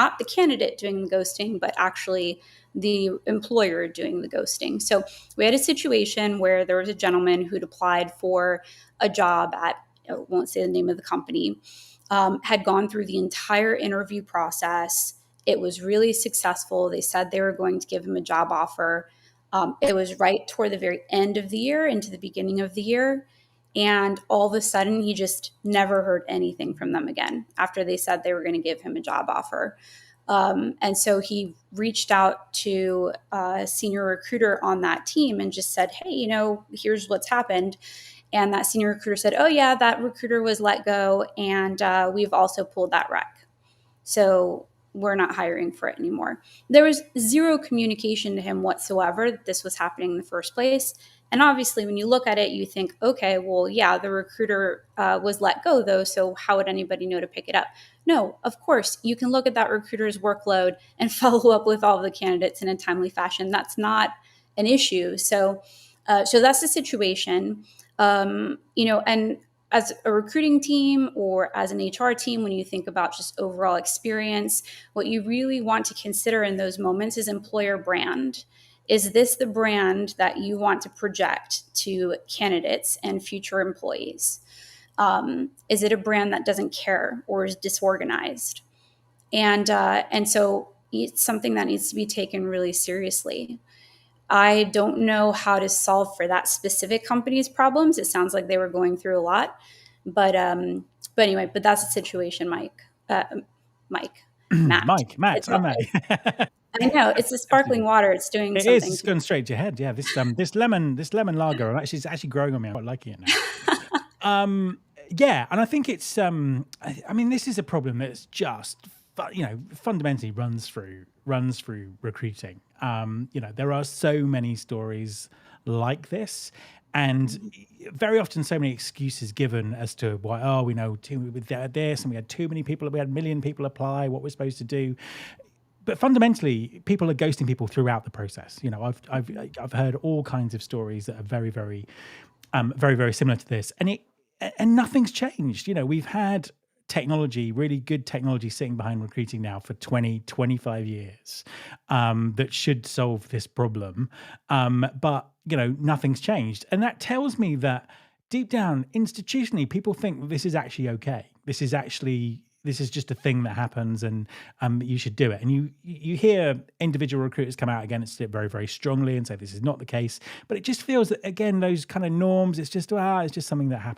not the candidate doing the ghosting, but actually the employer doing the ghosting. So we had a situation where there was a gentleman who'd applied for a job at, I won't say the name of the company, had gone through the entire interview process. It was really successful. They said they were going to give him a job offer. It was right toward the very end of the year into the beginning of the year. And all of a sudden, he just never heard anything from them again after they said they were going to give him a job offer. And so he reached out to a senior recruiter on that team and just said, hey, here's what's happened. And that senior recruiter said, oh, yeah, that recruiter was let go. And we've also pulled that rec. So we're not hiring for it anymore. There was zero communication to him whatsoever that this was happening in the first place. And obviously, when you look at it, you think, okay, well, yeah, the recruiter was let go, though. So how would anybody know to pick it up? No, of course, you can look at that recruiter's workload and follow up with all the candidates in a timely fashion. That's not an issue. So that's the situation. And as a recruiting team or as an HR team, when you think about just overall experience, what you really want to consider in those moments is employer brand. Is this the brand that you want to project to candidates and future employees? Is it a brand that doesn't care or is disorganized? And so it's something that needs to be taken really seriously. I don't know how to solve for that specific company's problems. It sounds like they were going through a lot, but anyway, but that's the situation, Matt. Matt, I'm Matt. I know it's the sparkling water. It's doing It something. It's going straight to your head. Yeah, this lemon lager, it's actually growing on me. I'm quite liking it now. Yeah, and I think it's. This is a problem that's just fundamentally runs through recruiting. There are so many stories like this, and very often so many excuses given as to why. Oh, we know we had this, and we had too many people. We had a million people apply. What we're supposed to do. But fundamentally, people are ghosting people throughout the process. I've heard all kinds of stories that are very, very, very, very similar to this, and nothing's changed. We've had technology, really good technology sitting behind recruiting now for 20, 25 years that should solve this problem. But nothing's changed. And that tells me that deep down, institutionally, people think this is actually okay. This is just a thing that happens, and you should do it. And you hear individual recruiters come out against it very, very strongly and say this is not the case. But it just feels that, again, those kind of norms, it's just something that happens.